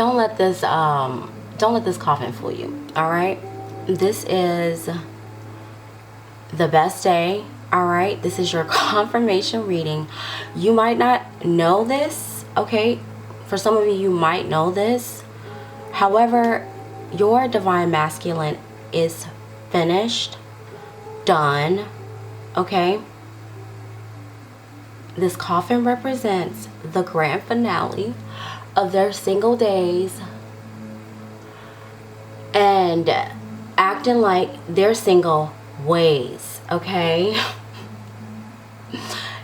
don't let this coffin fool you. All right, this is the best day. All right, this is your confirmation reading. You might not know this, okay? For some of you, you might know this. However, your divine masculine is finished, done, okay? This coffin represents the grand finale of their single days and acting like they're single ways, okay?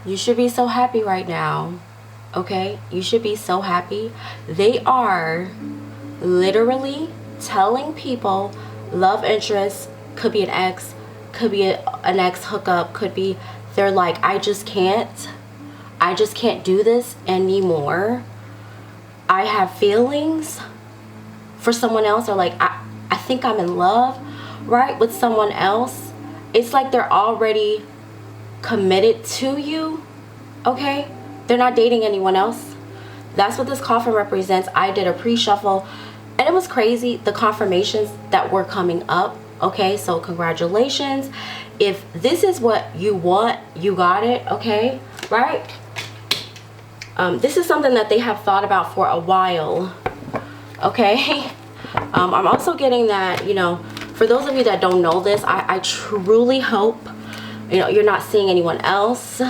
You should be so happy right now, okay? You should be so happy. They are literally telling people love interest, could be an ex, could be an ex hookup, could be they're like, I just can't do this anymore. I have feelings for someone else, or like I think I'm in love, right, with someone else. It's like they're already committed to you, okay? They're not dating anyone else. That's what this coffin represents. I did a pre-shuffle and it was crazy, the confirmations that were coming up, okay? So congratulations. If this is what you want, you got it, okay? Right? This is something that they have thought about for a while, okay? I'm also getting that, you know, for those of you that don't know this, I truly hope, you know, you're not seeing anyone else.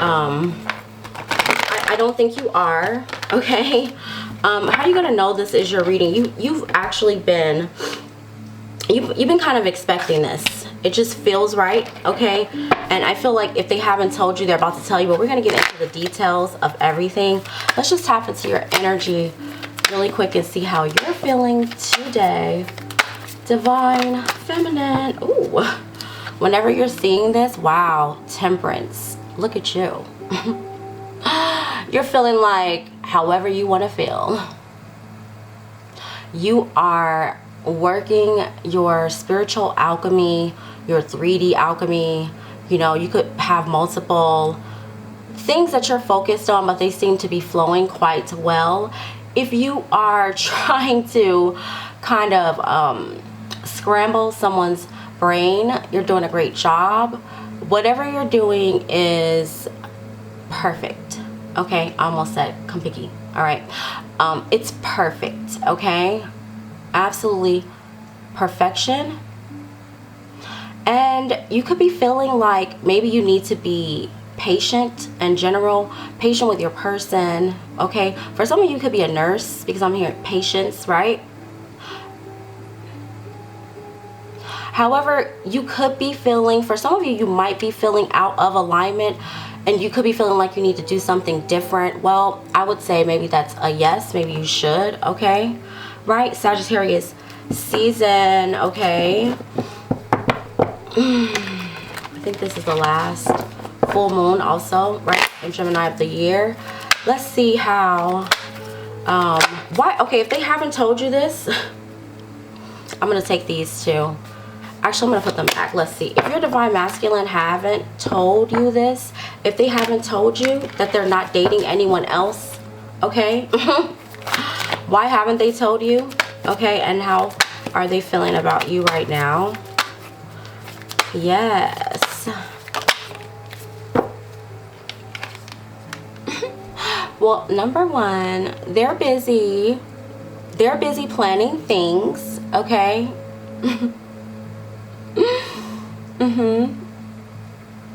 I don't think you are, okay? How are you gonna know this is your reading? You've actually been, you've been kind of expecting this. It just feels right, okay? And I feel like if they haven't told you, they're about to tell you, but we're gonna get into the details of everything. Let's just tap into your energy really quick and see how you're feeling today. Divine Feminine. Ooh. Whenever you're seeing this, wow, Temperance. Look at you. You're feeling like however you want to feel. You are working your spiritual alchemy, your 3D alchemy. You know, you could have multiple things that you're focused on, but they seem to be flowing quite well. If you are trying to kind of scramble someone's brain, you're doing a great job. Whatever you're doing is perfect, okay? I almost said compiki. All right, it's perfect, okay? Absolutely perfection. And you could be feeling like maybe you need to be patient in general, patient with your person, okay? For some of you, could be a nurse, because I'm hearing patience, right? However, you could be feeling, for some of you, you might be feeling out of alignment, and you could be feeling like you need to do something different. Well, I would say maybe that's a yes, maybe you should, okay? Right? Sagittarius season, okay? I think this is the last full moon also, right? In Gemini of the year. Let's see how, why, okay, if they haven't told you this, I'm going to take these two. Actually, I'm going to put them back. Let's see. If your divine masculine haven't told you this, if they haven't told you that they're not dating anyone else, okay? Why haven't they told you? Okay, and how are they feeling about you right now? Yes. Well, number one, they're busy. They're busy planning things, okay?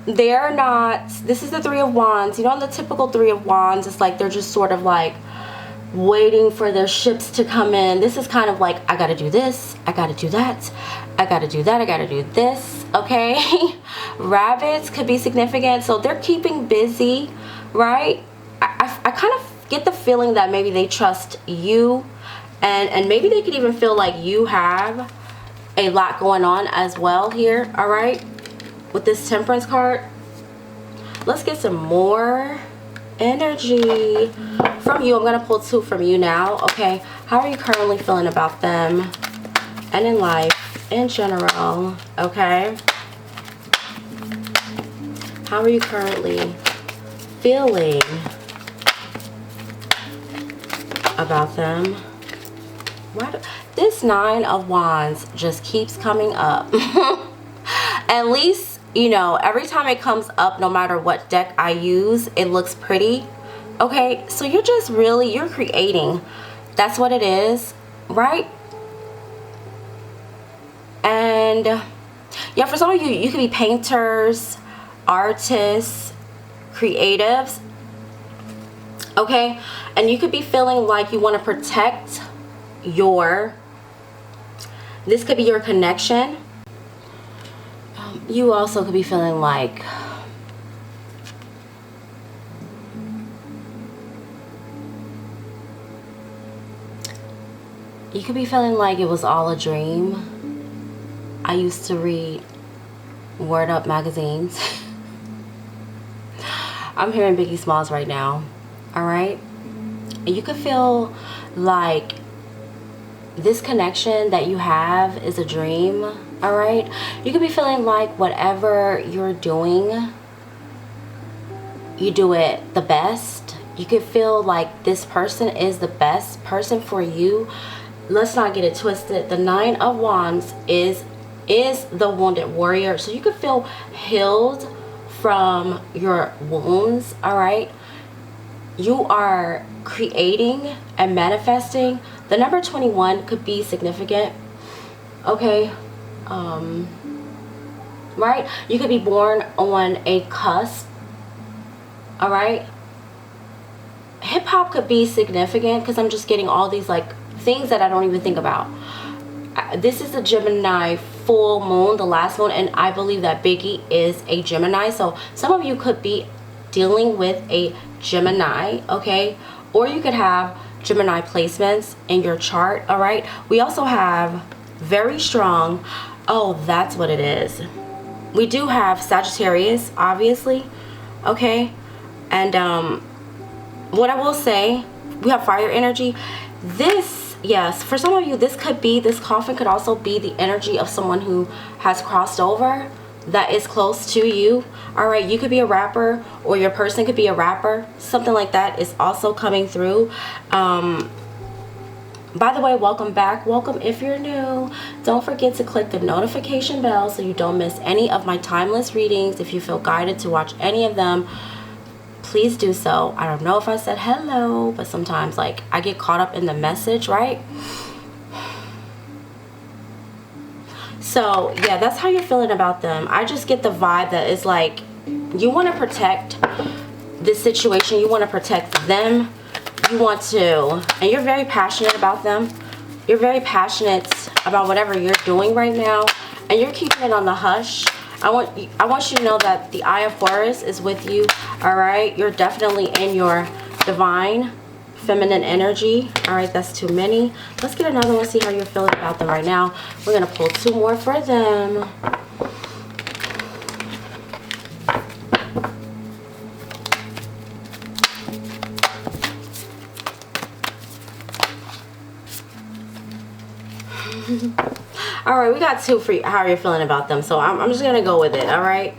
They're not, this is the Three of Wands. You know, the typical Three of Wands, it's like they're just sort of like waiting for their ships to come in. This is kind of like, I gotta do this, I gotta do that, I gotta do that, I gotta do this, okay? Rabbits could be significant, so they're keeping busy, right? I kind of get the feeling that maybe they trust you, and maybe they could even feel like you have a lot going on as well here, all right? With this Temperance card, let's get some more energy from you. I'm gonna pull two from you now, okay? How are you currently feeling about them and in life in general, okay? How are you currently feeling about them This Nine of Wands just keeps coming up. At least, you know, every time it comes up, no matter what deck I use, it looks pretty. Okay, so you're just really, you're creating. That's what it is, right? And yeah, for some of you, you could be painters, artists, creatives. Okay, and you could be feeling like you want to protect your, this could be your connection. You also could be feeling like you could be feeling like it was all a dream. I used to read Word Up magazines. I'm hearing Biggie Smalls right now. All right, and you could feel like this connection that you have is a dream. All right, you could be feeling like whatever you're doing, you do it the best. You could feel like this person is the best person for you. Let's not get it twisted. The Nine of Wands is the wounded warrior, so you could feel healed from your wounds. All right, you are creating and manifesting. The number 21 could be significant. Okay, right, you could be born on a cusp. All right, hip-hop could be significant because I'm just getting all these like things that I don't even think about. This is the Gemini full moon, the last moon, and I believe that Biggie is a Gemini, so some of you could be dealing with a Gemini. Okay, or you could have Gemini placements in your chart. All right, we also have very strong, oh, that's what it is, we do have Sagittarius, obviously. Okay, and what I will say, we have fire energy. This, yes, for some of you, this could be, this coffin could also be the energy of someone who has crossed over, that is close to you. All right, you could be a rapper, or your person could be a rapper. Something like that is also coming through. By the way, welcome back. Welcome if you're new. Don't forget to click the notification bell so you don't miss any of my timeless readings. If you feel guided to watch any of them, please do so. I don't know if I said hello, but sometimes like I get caught up in the message, right? So yeah, that's how you're feeling about them. I just get the vibe that it's like you want to protect this situation, you want to protect them, you want to, and you're very passionate about them. You're very passionate about whatever you're doing right now, and you're keeping it on the hush. I want you to know that the Eye of Horus is with you. All right, you're definitely in your divine feminine energy. All right, that's too many. Let's get another one, see how you're feeling about them right now. We're gonna pull two more for them. All right, we got two for you, how you're feeling about them, so I'm just gonna go with it. All right.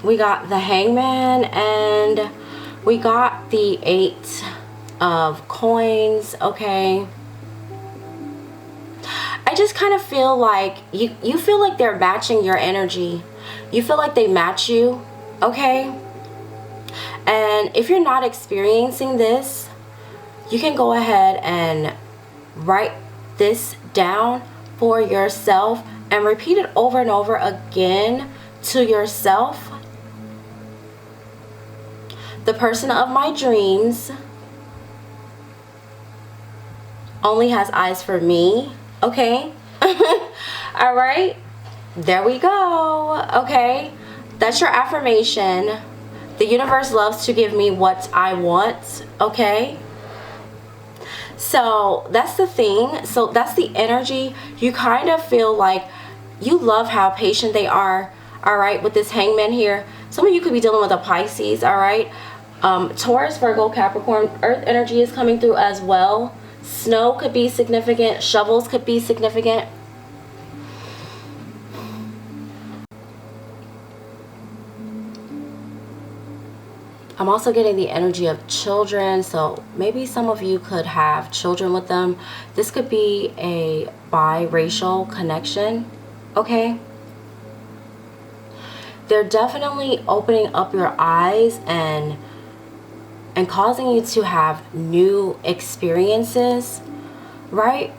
We got the Hangman, and we got the Eight of Coins. Okay, I just kind of feel like you feel like they're matching your energy. You feel like they match you. Okay, and if you're not experiencing this, you can go ahead and write this down for yourself and repeat it over and over again to yourself. The person of my dreams only has eyes for me. Okay. All right, there we go. Okay, that's your affirmation. The universe loves to give me what I want. Okay, so that's the thing. So that's the energy. You kind of feel like you love how patient they are. All right, with this Hangman here, some of you could be dealing with a Pisces. All right, Taurus, Virgo, Capricorn, earth energy is coming through as well. Snow could be significant. Shovels could be significant. I'm also getting the energy of children, so maybe some of you could have children with them. This could be a biracial connection, okay? They're definitely opening up your eyes and causing you to have new experiences, right?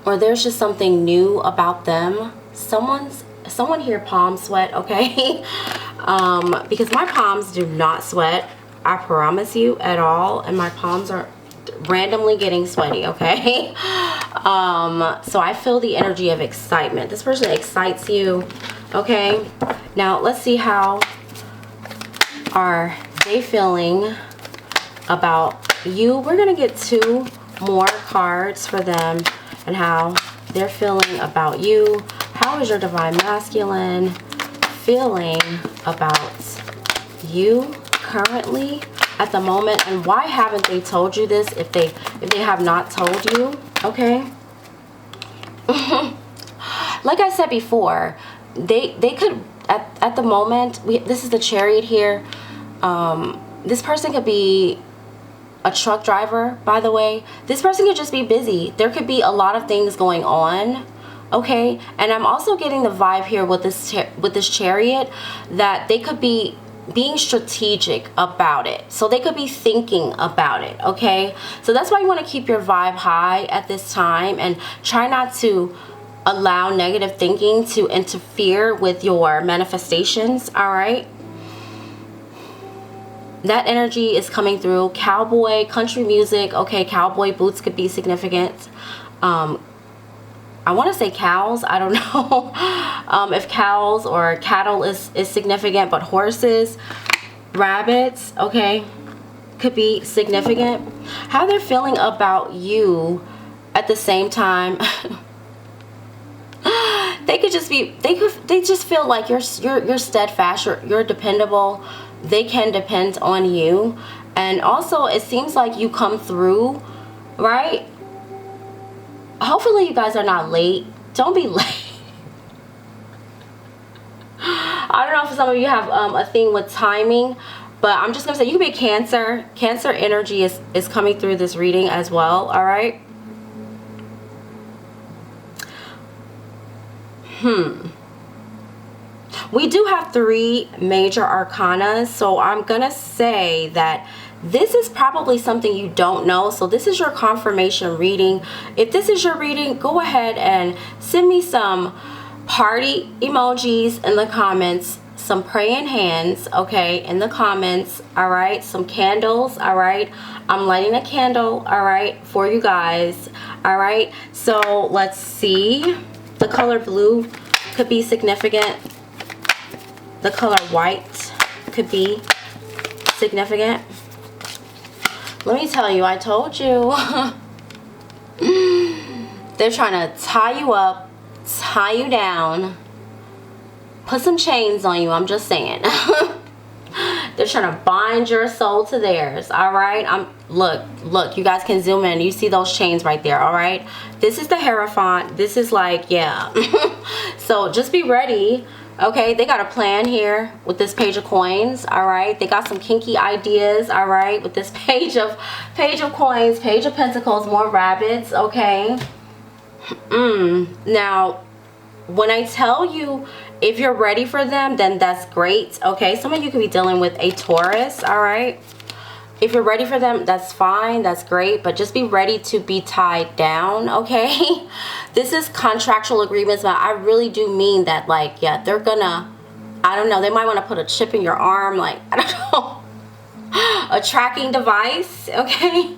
Or there's just something new about them. Someone here palm sweat, okay? Because my palms do not sweat, I promise you, at all, and my palms are randomly getting sweaty, okay? So I feel the energy of excitement. This person excites you, okay? Now let's see, how are they feeling about you? We're gonna get 2 more cards for them and how they're feeling about you. How is your divine masculine feeling about you currently at the moment, and why haven't they told you this if they have not told you, okay? Like I said before, they could at the moment, this is the Chariot here. This person could be a truck driver, by the way. This person could just be busy. There could be a lot of things going on, okay? And I'm also getting the vibe here with this Chariot that they could be being strategic about it. So they could be thinking about it, okay? So that's why you want to keep your vibe high at this time and try not to allow negative thinking to interfere with your manifestations, all right? That energy is coming through. Cowboy, country music, okay? Cowboy boots could be significant. I want to say cows. I don't know if cows or cattle is significant, but horses, rabbits, okay, could be significant. How they're feeling about you at the same time. They could just be, they just feel like you're steadfast, you're dependable. They can depend on you. And also it seems like you come through, right? Hopefully you guys are not late. Don't be late. I don't know if some of you have a thing with timing, but I'm just gonna say you could be a Cancer. Cancer energy is coming through this reading as well, all right? We do have 3 major arcana, so I'm gonna say that this is probably something you don't know. So this is your confirmation reading. If this is your reading, go ahead and send me some party emojis in the comments, some praying hands, okay, in the comments, all right, some candles, all right. I'm lighting a candle, all right, for you guys, all right. So let's see. The color blue could be significant. The color white could be significant. Let me tell you, I told you. They're trying to tie you up, tie you down, put some chains on you. I'm just saying. They're trying to bind your soul to theirs, all right? Look, you guys can zoom in. You see those chains right there, all right? This is the Hierophant. This is like, yeah. So just be ready. Okay, they got a plan here with this Page of Coins, all right? They got some kinky ideas, all right, with this Page of Coins, Page of Pentacles, more rabbits, okay? Now, when I tell you if you're ready for them, then that's great, okay? Some of you could be dealing with a Taurus, all right? If you're ready for them, that's fine, that's great, but just be ready to be tied down, okay? This is contractual agreements, but I really do mean that, like, yeah, they're gonna, I don't know, they might want to put a chip in your arm, like, I don't know, a tracking device, okay?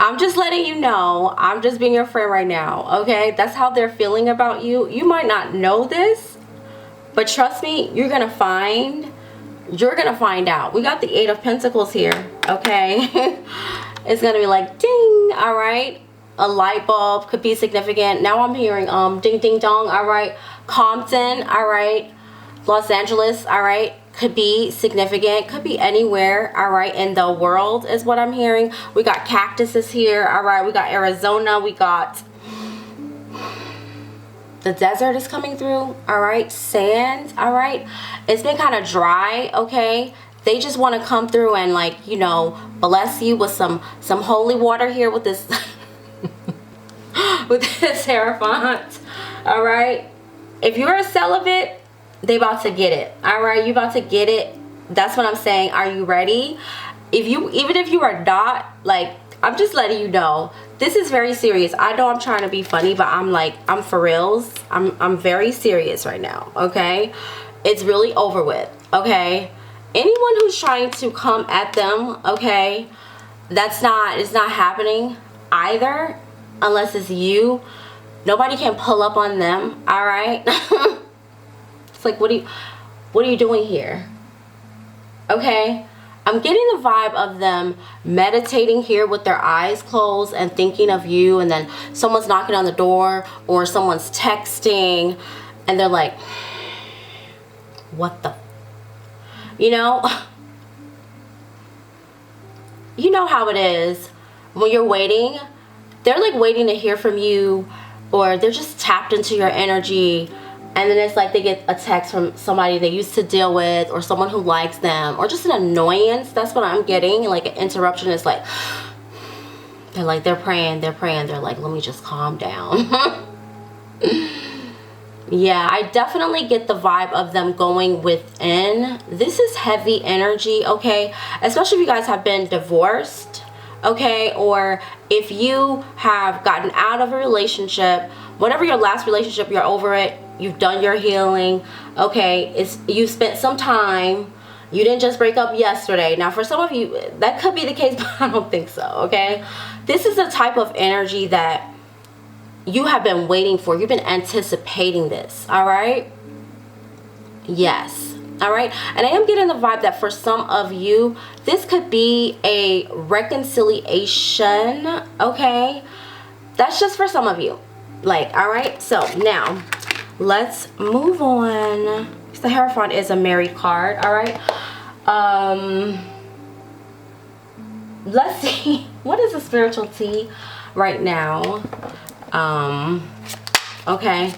I'm just letting you know, I'm just being your friend right now, okay? That's how they're feeling about you. You might not know this, but trust me, you're gonna find out. We got the 8 of Pentacles here, okay? It's gonna be like ding, all right? A light bulb could be significant. Now I'm hearing ding ding dong, all right? Compton, all right? Los Angeles, all right? Could be significant, could be anywhere, all right, in the world is what I'm hearing. We got cactuses here, all right? We got Arizona, we got The desert is coming through, all right? Sand, all right? It's been kind of dry, okay? They just want to come through and, like, you know, bless you with some holy water here with this with this Hierophant, all right? If you're a celibate, they about to get it, all right? You about to get it. That's what I'm saying. Are you ready? Even if you are not, like, I'm just letting you know, this is very serious. I know I'm trying to be funny, but I'm for reals. I'm very serious right now, okay? It's really over with, okay? Anyone who's trying to come at them, okay, it's not happening either, unless it's you. Nobody can pull up on them, all right? It's like, what are you doing here? Okay? I'm getting the vibe of them meditating here with their eyes closed and thinking of you, and then someone's knocking on the door or someone's texting and they're like, what the, you know? You know how it is when you're waiting. They're like waiting to hear from you, or they're just tapped into your energy. And then it's like they get a text from somebody they used to deal with, or someone who likes them, or just an annoyance. That's what I'm getting. Like an interruption is like, they're praying. They're like, let me just calm down. Yeah, I definitely get the vibe of them going within. This is heavy energy, okay? Especially if you guys have been divorced, okay? Or if you have gotten out of a relationship, whatever your last relationship, you're over it. You've done your healing, okay? You spent some time. You didn't just break up yesterday. Now, for some of you, that could be the case, but I don't think so, okay? This is the type of energy that you have been waiting for. You've been anticipating this, all right? Yes, all right? And I am getting the vibe that for some of you, this could be a reconciliation, okay? That's just for some of you. Like, all right? So, now, let's move on. The Hierophant is a married card, all right? Let's see. What is the spiritual tea right now? Okay.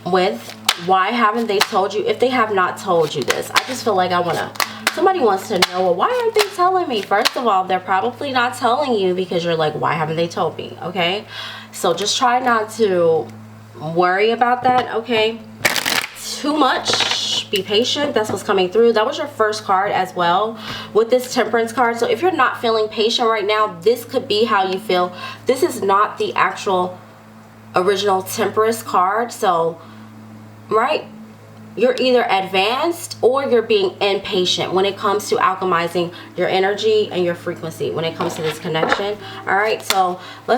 With why haven't they told you? If they have not told you this, I just feel like somebody wants to know, well, why aren't they telling me? First of all, they're probably not telling you because you're like, why haven't they told me? Okay. So just try not to worry about that, okay? Too much. Be patient. That's what's coming through. That was your first card as well with this Temperance card. So if you're not feeling patient right now, this could be how you feel. This is not the actual original Temperance card. So, right? You're either advanced or you're being impatient when it comes to alchemizing your energy and your frequency when it comes to this connection. All right, so I'm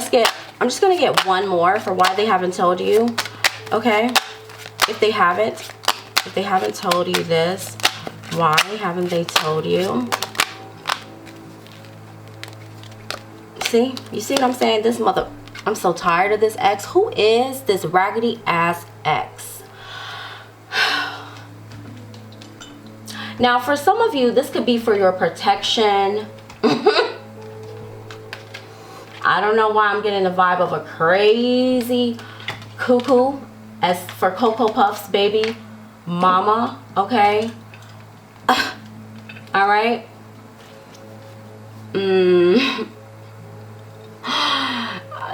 just going to get one more for why they haven't told you, okay? If they haven't told you this, why haven't they told you? See? You see what I'm saying? I'm so tired of this ex. Who is this raggedy ass ex? Now, for some of you, this could be for your protection. I don't know why I'm getting the vibe of a crazy cuckoo as for Cocoa Puffs, baby mama, okay? All right?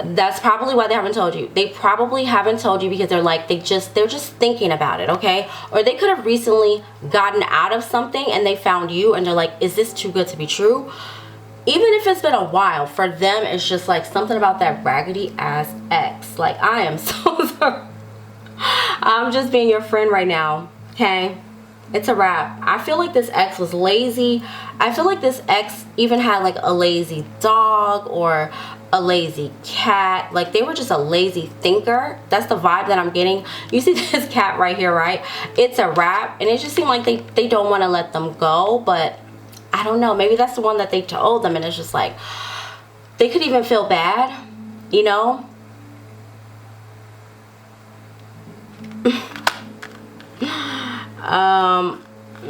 That's probably why they haven't told you. They probably haven't told you because they're just thinking about it, okay? Or they could have recently gotten out of something and they found you and they're like, is this too good to be true? Even if it's been a while, for them it's just like something about that raggedy ass ex. Like, I am so sorry. I'm just being your friend right now, okay? It's a wrap. I feel like this ex was lazy. I feel like this ex even had like a lazy dog or a lazy cat. Like, they were just a lazy thinker. That's the vibe that I'm getting. You see this cat right here, right? It's a wrap, and it just seemed like they don't want to let them go, but I don't know. Maybe that's the one that they told them, and it's just like they could even feel bad, you know?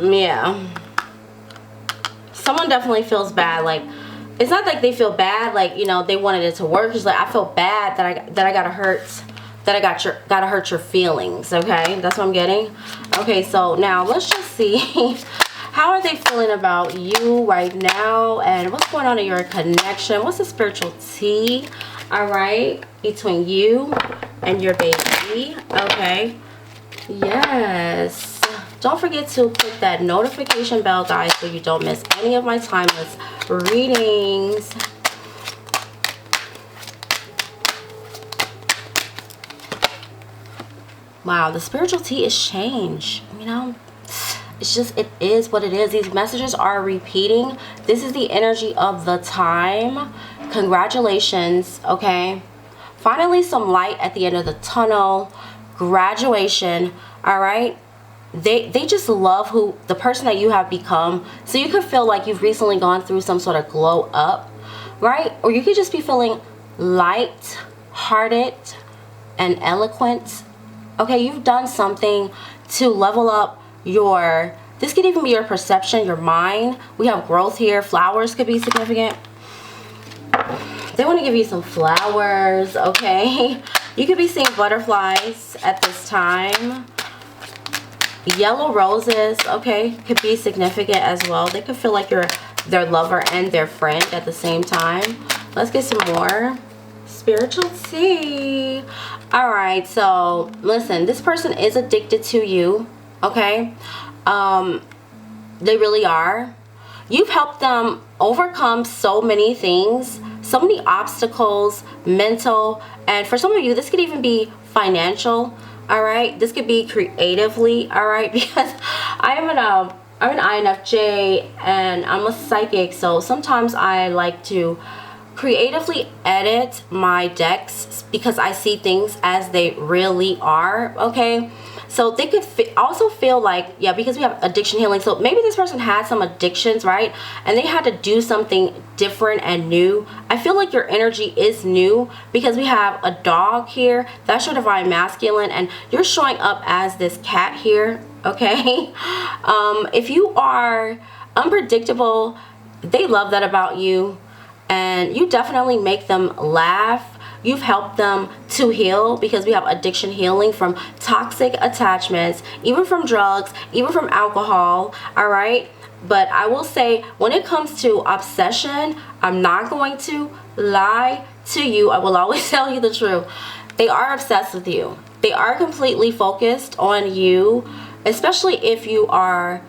Yeah. Someone definitely feels bad. Like, it's not like they feel bad, like, you know, they wanted it to work. It's like, I feel bad that I gotta hurt that I gotta hurt your feelings, okay? That's what I'm getting. Okay, so now let's just see how are they feeling about you right now, and what's going on in your connection? What's the spiritual tea, all right, between you and your baby? Okay, yes. Don't forget to click that notification bell, guys, so you don't miss any of my timeless readings. Wow, the spiritual tea is change, you know? It's just, it is what it is. These messages are repeating. This is the energy of the time. Congratulations, okay? Finally, some light at the end of the tunnel. Graduation, all right? They just love the person that you have become. So you could feel like you've recently gone through some sort of glow up, right? Or you could just be feeling light-hearted and eloquent. Okay, you've done something to level up this could even be your perception, your mind. We have growth here. Flowers could be significant. They want to give you some flowers, okay? You could be seeing butterflies at this time. Yellow roses, okay, could be significant as well. They could feel like you're their lover and their friend at the same time. Let's get some more spiritual tea. All right, so listen, this person is addicted to you, okay? They really are. You've helped them overcome so many things, so many obstacles, mental, and for some of you, this could even be financial, all right? This could be creatively, all right? Because I'm an INFJ and I'm a psychic, so sometimes I like to creatively edit my decks because I see things as they really are, okay? So they could also feel like, yeah, because we have addiction healing, so maybe this person had some addictions, right? And they had to do something different and new. I feel like your energy is new because we have a dog here. That's your divine masculine, and you're showing up as this cat here, okay? If you are unpredictable, they love that about you. And you definitely make them laugh. You've helped them to heal because we have addiction healing from toxic attachments, even from drugs, even from alcohol, all right? But I will say, when it comes to obsession, I'm not going to lie to you. I will always tell you the truth. They are obsessed with you. They are completely focused on you, especially if you are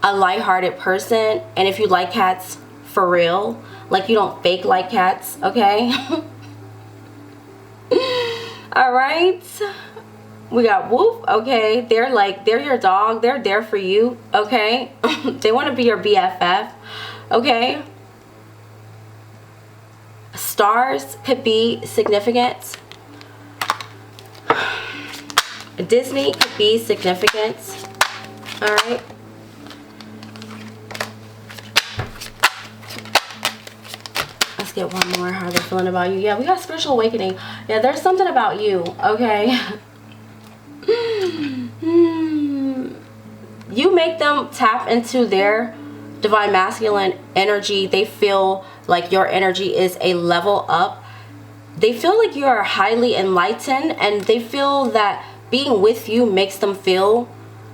a lighthearted person and if you like cats for real. Like, you don't fake like cats, okay? All right, we got Woof, okay? They're your dog. They're there for you, okay? They want to be your BFF, okay? Stars could be significant. Disney could be significant, all right? Get one more. How they're feeling about you. Yeah, we got spiritual awakening. Yeah, there's something about you, okay? You make them tap into their divine masculine energy. They feel like your energy is a level up. They feel like you are highly enlightened, and they feel that being with you makes them feel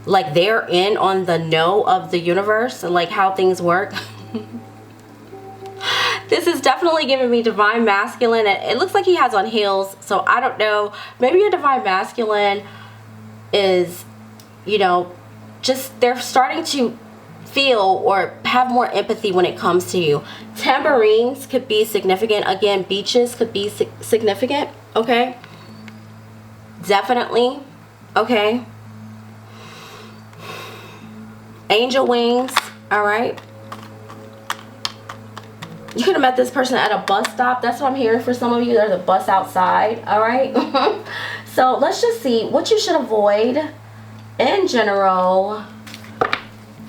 like they're in on the know of the universe and like how things work. This is definitely giving me divine masculine, and it looks like he has on heels, so I don't know. Maybe your divine masculine is, you know, just they're starting to feel or have more empathy when it comes to you. Tambourines could be significant. Again, beaches could be significant, okay? Definitely, okay? Angel wings, all right? You could have met this person at a bus stop. That's what I'm hearing for some of you. There's a bus outside, all right? So let's just see what you should avoid in general.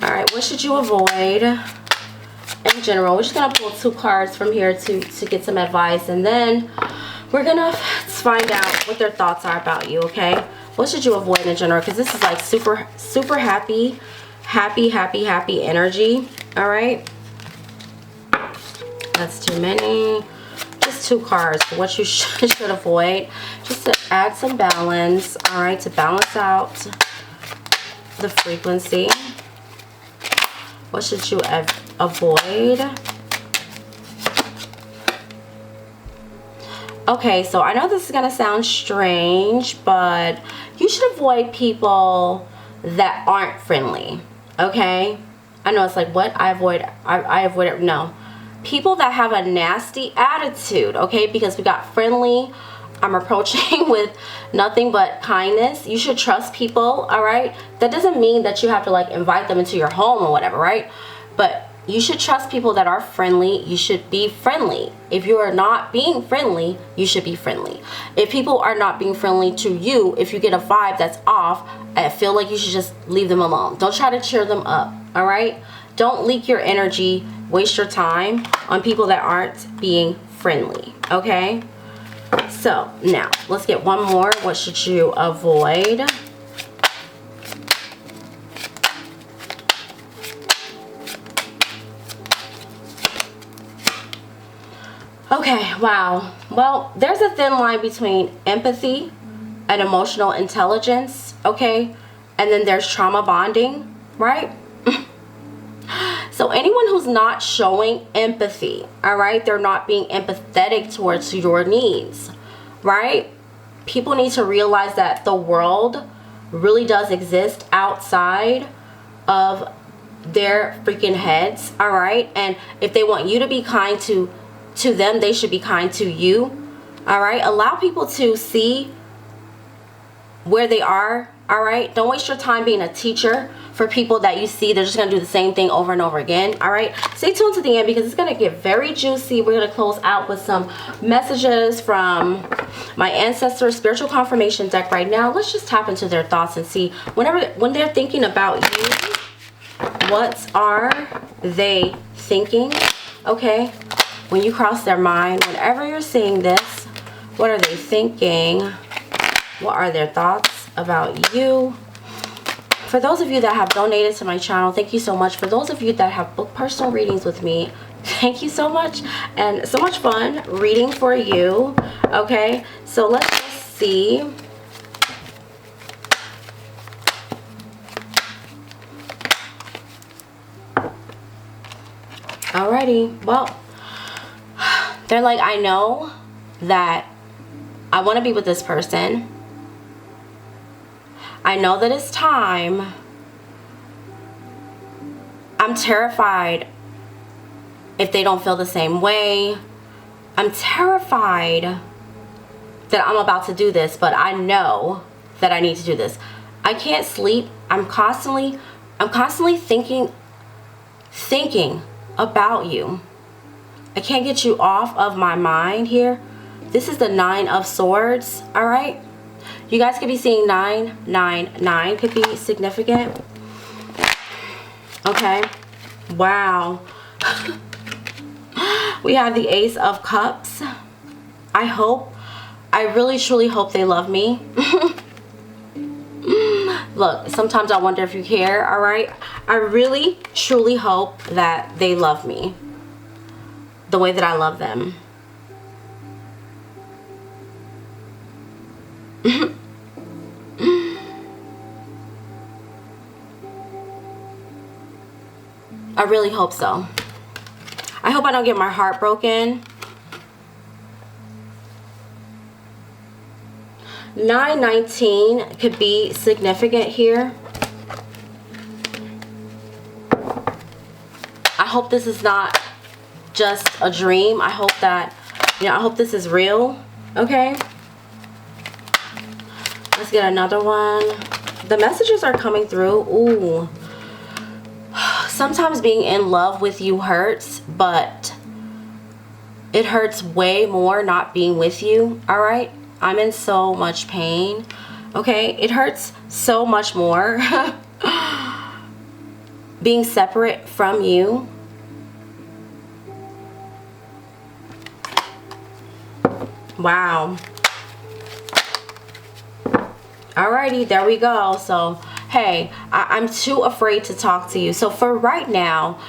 All right, what should you avoid in general? We're just going to pull 2 cards from here to get some advice. And then we're going to find out what their thoughts are about you, okay? What should you avoid in general? Because this is like super, super happy energy, all right? That's too many. Just just 2 cards for what you should avoid, just to add some balance, all right, to balance out the frequency. What should you avoid? Okay, so I know this is gonna sound strange, but you should avoid people that aren't friendly. Okay, I know it's like, what? I avoid it. No, people that have a nasty attitude. Okay, because we got friendly, I'm approaching with nothing but kindness. You should trust people. All right, that doesn't mean that you have to like invite them into your home or whatever, right? But you should trust people that are friendly. You should be friendly. If you are not being friendly, you should be friendly. If people are not being friendly to you, if you get a vibe that's off, I feel like you should just leave them alone. Don't try to cheer them up, all right? Don't leak your energy, waste your time on people that aren't being friendly, okay? So now let's get one more. What should you avoid? Okay, wow. Well, there's a thin line between empathy and emotional intelligence, okay? And then there's trauma bonding, right? So anyone who's not showing empathy, all right? They're not being empathetic towards your needs, right? People need to realize that the world really does exist outside of their freaking heads, all right? And if they want you to be kind to them, they should be kind to you, all right? Allow people to see where they are, all right? Don't waste your time being a teacher for people that you see they're just gonna do the same thing over and over again, all right? Stay tuned to the end because it's gonna get very juicy. We're gonna close out with some messages from my Ancestral spiritual confirmation deck right now. Let's just tap into their thoughts and see when they're thinking about you, what are they thinking, okay? When you cross their mind, whenever you're seeing this, what are they thinking? What are their thoughts about you? For those of you that have donated to my channel, thank you so much. For those of you that have booked personal readings with me, thank you so much. And so much fun reading for you. Okay, so let's just see. Alrighty, well, they're like, I know that I want to be with this person. I know that it's time. I'm terrified if they don't feel the same way. I'm terrified that I'm about to do this, but I know that I need to do this. I can't sleep. I'm constantly thinking about you. I can't get you off of my mind here. This is the 9 of Swords, all right? You guys could be seeing 999 could be significant. Okay. Wow. We have the Ace of Cups. I really truly hope they love me. Look, sometimes I wonder if you care, all right? I really truly hope that they love me the way that I love them. I really hope so. I hope I don't get my heart broken. 919 could be significant here. I hope this is not just a dream. I hope that, I hope this is real. Okay. Let's get another one. The messages are coming through. Ooh. Sometimes being in love with you hurts, but it hurts way more not being with you. All right. I'm in so much pain. Okay. It hurts so much more being separate from you. Wow. Alrighty, there we go. So, hey, I'm too afraid to talk to you. So for right now,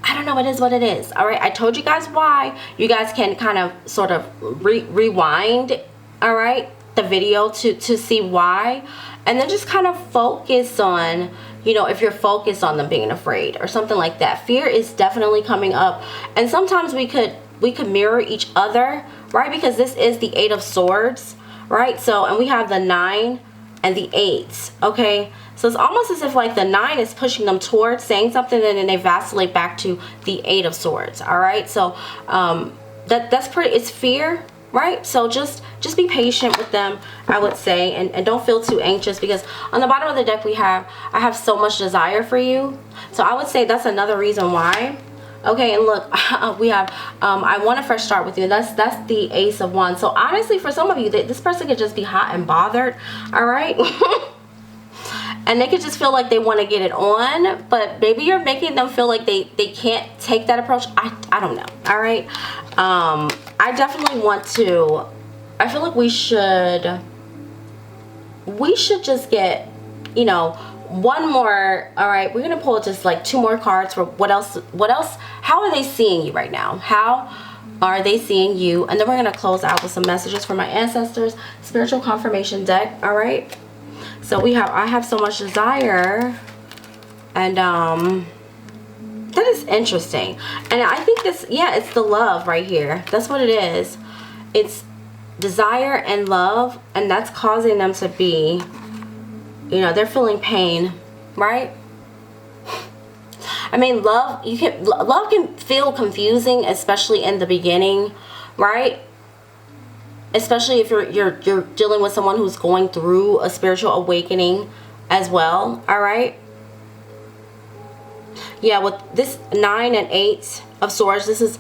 I don't know, it is what it is. All right, I told you guys why. You guys can kind of sort of rewind, all right, the video to see why, and then just kind of focus on, you know, if you're focused on them being afraid or something like that. Fear is definitely coming up, and sometimes we could mirror each other, right? Because this is the 8 of Swords, right? So, and we have the 9 and the 8, okay? So it's almost as if like the 9 is pushing them towards saying something, and then they vacillate back to the 8 of Swords, all right? So that's pretty, it's fear, right? So just be patient with them, I would say, and don't feel too anxious, because on the bottom of the deck I have so much desire for you. So I would say that's another reason why. Okay, and look, we have I want a fresh start with you. That's the Ace of Wands. So honestly, for some of you, this person could just be hot and bothered, all right? And they could just feel like they want to get it on, but maybe you're making them feel like they can't take that approach. I don't know, all right? I definitely want to, I feel like we should just get, you know, one more. All right, we're gonna pull just like 2 more cards for what else, how are they seeing you right now? How are they seeing you? And then we're gonna close out with some messages for my ancestors, spiritual confirmation deck, all right? So I have so much desire, and that is interesting. And I think this, yeah, it's the love right here. That's what it is. It's desire and love, and that's causing them to be, you know, they're feeling pain, right? I mean, love can feel confusing, especially in the beginning, right? Especially if you're dealing with someone who's going through a spiritual awakening as well, all right? Yeah, with this 9 and 8 of Swords, this is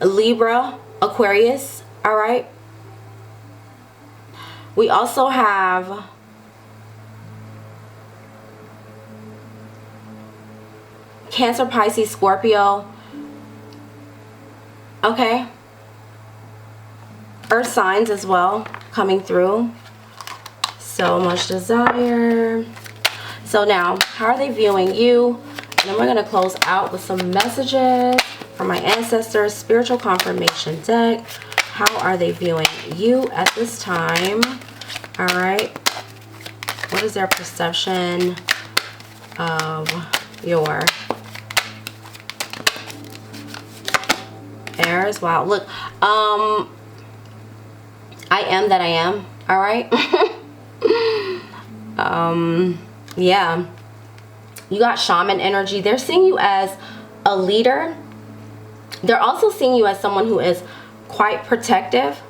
Libra, Aquarius, all right? We also have Cancer, Pisces, Scorpio, okay? Earth signs as well coming through. So much desire. So now, how are they viewing you? And then we're going to close out with some messages from my ancestors, spiritual confirmation deck. How are they viewing you at this time? All right. What is their perception of your heirs? Wow. Look, I am that I am, all right? Yeah. You got shaman energy. They're seeing you as a leader. They're also seeing you as someone who is quite protective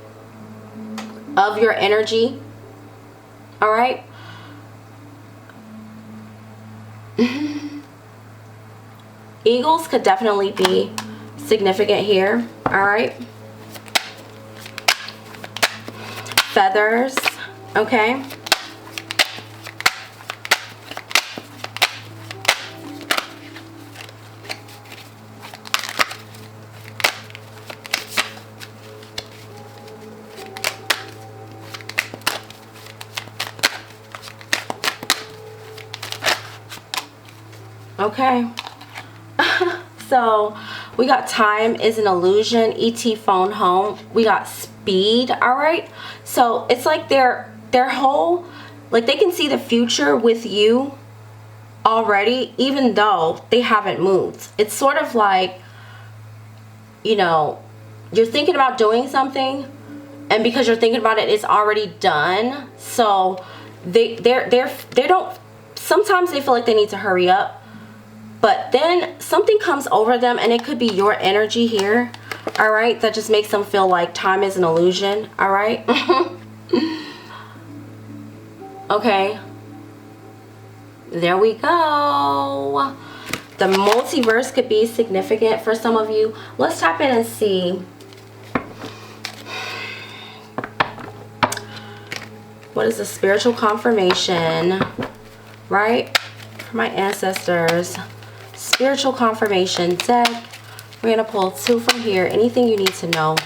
of your energy, all right? Eagles could definitely be significant here, all right? Feathers, okay? Okay. So we got time is an illusion, ET phone home. We got speed, all right? So it's like their whole, like they can see the future with you already, even though they haven't moved. It's sort of like, you know, you're thinking about doing something, and because you're thinking about it, it's already done. So they don't, sometimes they feel like they need to hurry up, but then something comes over them, and it could be your energy here, all right, that just makes them feel like time is an illusion, all right? Okay, there we go. The multiverse could be significant for some of you. Let's tap in and see. What is the spiritual confirmation, right, for my ancestors? Spiritual confirmation deck. We're going to pull 2 from here. Anything you need to know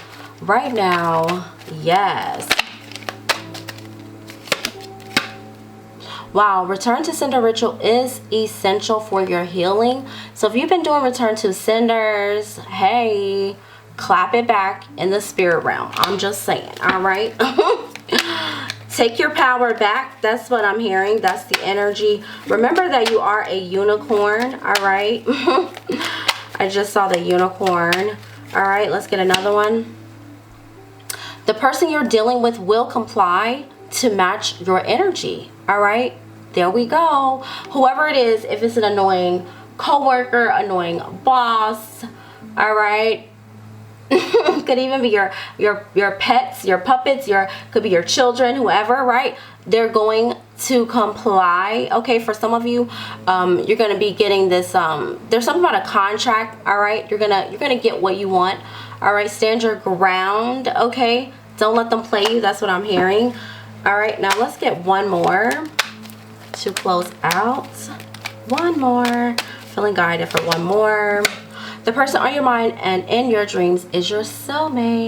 right now. Yes. Wow, return to sender ritual is essential for your healing. So if you've been doing return to senders, hey, clap it back in the spirit realm. I'm just saying, all right? Take your power back. That's what I'm hearing. That's the energy. Remember that you are a unicorn, all right? I just saw the unicorn. All right, let's get another one. The person you're dealing with will comply to match your energy, all right? There we go. Whoever it is, if it's an annoying coworker, annoying boss, all right? Could even be your pets, your puppets, could be your children, whoever, right? They're going to comply. Okay, for some of you, you're gonna be getting this. There's something about a contract. All right, you're gonna get what you want. All right, stand your ground. Okay, don't let them play you. That's what I'm hearing. All right, now let's get one more to close out. One more. Feeling guided for one more. The person on your mind and in your dreams is your soulmate.